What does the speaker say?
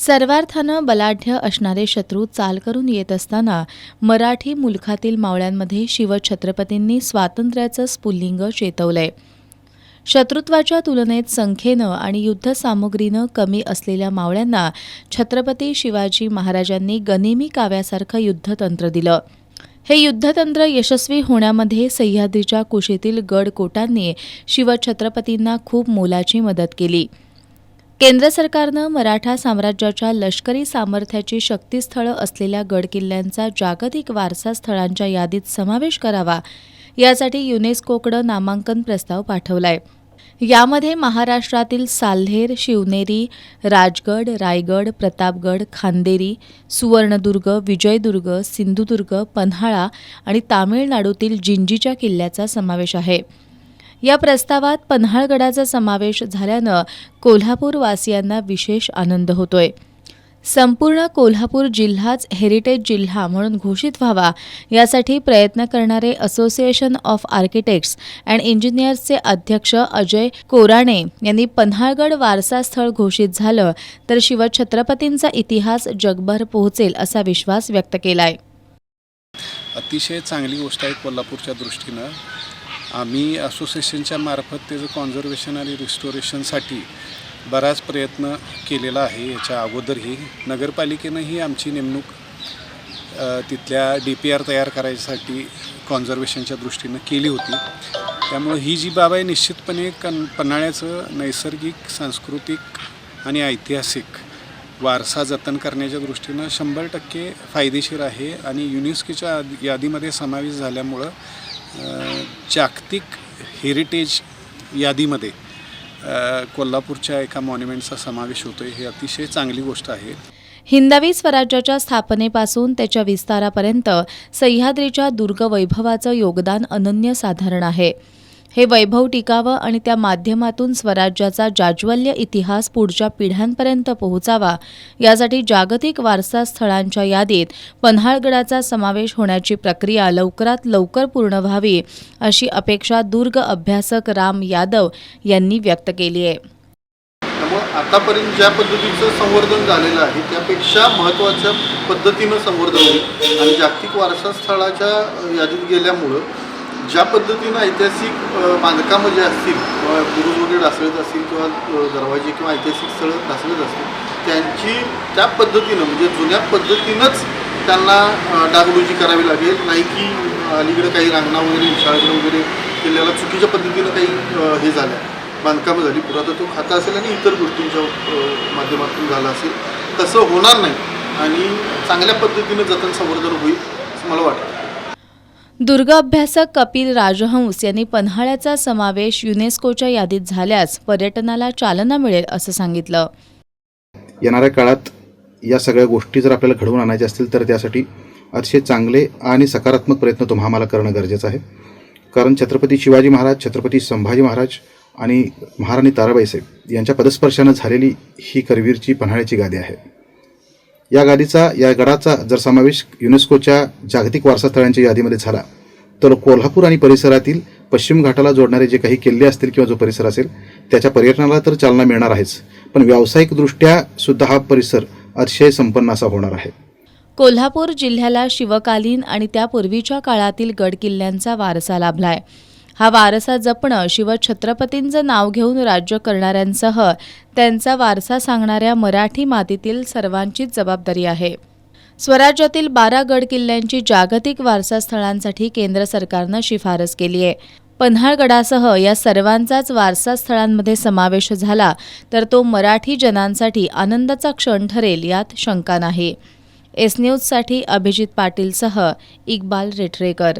सर्वार्थानं बलाढ्य असणारे शत्रू चाल करून येत असताना मराठी मुलखातील मावळ्यांमध्ये शिवछत्रपतींनी स्वातंत्र्याचं स्फुल्लिंग चेतवलंय. शत्रुत्वाच्या तुलनेत संख्येनं आणि युद्धसामुग्रीनं कमी असलेल्या मावळ्यांना छत्रपती शिवाजी महाराजांनी गनिमी काव्यासारखं युद्धतंत्र दिलं. हे युद्धतंत्र यशस्वी होण्यामध्ये सह्याद्रीच्या कुशीतील गडकोटांनी शिवछत्रपतींना खूप मोलाची मदत केली. केंद्र सरकारनं मराठा साम्राज्याच्या लष्करी सामर्थ्याची शक्तीस्थळं असलेल्या गडकिल्ल्यांचा जागतिक वारसा स्थळांच्या यादीत समावेश करावा यासाठी युनेस्कोकडे नामांकन प्रस्ताव पाठवलाय. यामध्ये महाराष्ट्रातील साल्हेर, शिवनेरी, राजगड, रायगड, प्रतापगड, खांदेरी, सुवर्णदुर्ग, विजयदुर्ग, सिंधुदुर्ग, पन्हाळा आणि तामिळनाडूतील जिंजीच्या किल्ल्याचा समावेश आहे. या प्रस्तावात पन्हाळगडाचा समावेश झाल्यानं कोल्हापूरवासियांना विशेष आनंद होतोय. संपूर्ण कोल्हापूर जिल्हाच हेरिटेज जिल्हा म्हणून घोषित व्हावा यासाठी प्रयत्न करणारे असोसिएशन ऑफ आर्किटेक्ट्स अँड इंजिनियर्सचे अध्यक्ष अजय कोराणे यांनी पन्हाळगड वारसा स्थळ घोषित झालं तर शिवछत्रपतींचा इतिहास जगभर पोहोचेल असा विश्वास व्यक्त केलाय. अतिशय चांगली गोष्ट आहे कोल्हापूरच्या दृष्टीनं. आम्ही असोसिएशनच्या मार्फत त्याचं कॉन्झर्वेशन आणि रिस्टोरेशनसाठी बराच प्रयत्न केलेला आहे. याच्या अगोदरही नगरपालिकेनंही आमची नेमणूक तिथल्या DPR तयार करायसाठी कॉन्झर्वेशनच्या दृष्टीनं केली होती. त्यामुळे ही जी बाब आहे निश्चितपणे पन्हाळ्याचं नैसर्गिक, सांस्कृतिक आणि ऐतिहासिक वारसा जतन करण्याच्या दृष्टीनं 100% फायदेशीर आहे आणि युनेस्कोच्या यादीमध्ये समावेश झाल्यामुळं जागतिक हेरिटेज यादीमध्ये कोल्हापूरच्या एका मॉन्युमेंटचा समावेश होतोय. हे अतिशय चांगली गोष्ट आहे. हिंदवी स्वराज्याच्या स्थापनेपासून त्याच्या विस्तारापर्यंत सह्याद्रीच्या दुर्ग वैभवाचं योगदान अनन्यसाधारण आहे. हे वैभव टिकावं आणि त्या माध्यमातून स्वराज्याचा जाज्वल्य इतिहास पुढच्या पिढ्यांपर्यंत पोहोचावा यासाठी जागतिक वारसा स्थळांच्या यादीत पन्हाळगडाचा समावेश होण्याची प्रक्रिया लवकरात लवकर पूर्ण व्हावी अशी अपेक्षा दुर्ग अभ्यासक राम यादव यांनी व्यक्त केली आहे. त्यामुळे आतापर्यंत ज्या पद्धतीचं संवर्धन झालेलं आहे त्यापेक्षा महत्त्वाच्या पद्धतीनं संवर्धन होईल आणि जागतिक वारसा स्थळाच्या यादीत गेल्यामुळं ज्या पद्धतीनं ऐतिहासिक बांधकामं जे असतील किंवा बुरुज वगैरे ढासळत असतील किंवा दरवाजे किंवा ऐतिहासिक स्थळं ढासळत असतील त्यांची त्या पद्धतीनं म्हणजे जुन्या पद्धतीनंच त्यांना डागडुजी करावी लागेल. नाही की अलीकडे काही रांगणा वगैरे शाळेकडे वगैरे किल्ल्याला चुकीच्या पद्धतीनं काही हे झालं बांधकामं झाली, पुरातत्व खातं असेल आणि इतर गोष्टींच्या माध्यमातून झालं असेल. तसं होणार नाही आणि चांगल्या पद्धतीनं जतन संवर्धन होईल असं मला वाटतं. दुर्ग अभ्यासक कपिल राजहंस यांनी पन्हाळ्याचा समावेश युनेस्कोच्या यादीत झाल्यास पर्यटनाला चालना मिळेल असं सांगितलं. येणाऱ्या काळात या सगळ्या गोष्टी जर आपल्याला घडवून आणायच्या असतील तर त्यासाठी अतिशय चांगले आणि सकारात्मक प्रयत्न आम्हाला करणं गरजेचं आहे. कारण छत्रपती शिवाजी महाराज, छत्रपती संभाजी महाराज आणि महाराणी ताराबाई साहेब यांच्या पदस्पर्शानं झालेली ही करवीरची पन्हाळ्याची गादी आहे. या गादीचा, या गडाचा जर समावेश युनेस्कोच्या जागतिक वारसा स्थळांच्या यादीमध्ये झाला तर कोल्हापूर आणि परिसरातील पश्चिम घाटाला जोडणारे जे काही किल्ले असतील किंवा जो परिसर असेल त्याच्या पर्यटनाला तर चालना मिळणार आहेच, पण व्यावसायिकदृष्ट्या सुद्धा हा परिसर अतिशय संपन्न असा होणार आहे. कोल्हापूर जिल्ह्याला शिवकालीन आणि त्यापूर्वीच्या काळातील गडकिल्ल्यांचा वारसा लाभलाय. हा वारसा जपणं शिवछत्रपतींचं नाव घेऊन राज्य करणाऱ्यांसह त्यांचा वारसा सांगणाऱ्या मराठी मातीतील सर्वांचीच जबाबदारी आहे. स्वराज्यातील 12 गडकिल्ल्यांची जागतिक वारसा स्थळांसाठी केंद्र सरकारनं शिफारस केली आहे. पन्हाळगडासह या सर्वांचाच वारसा स्थळांमध्ये समावेश झाला तर तो मराठी जनांसाठी आनंदाचा क्षण ठरेल यात शंका नाही. एस न्यूजसाठी अभिजित पाटीलसह इक्बाल रेठरेकर.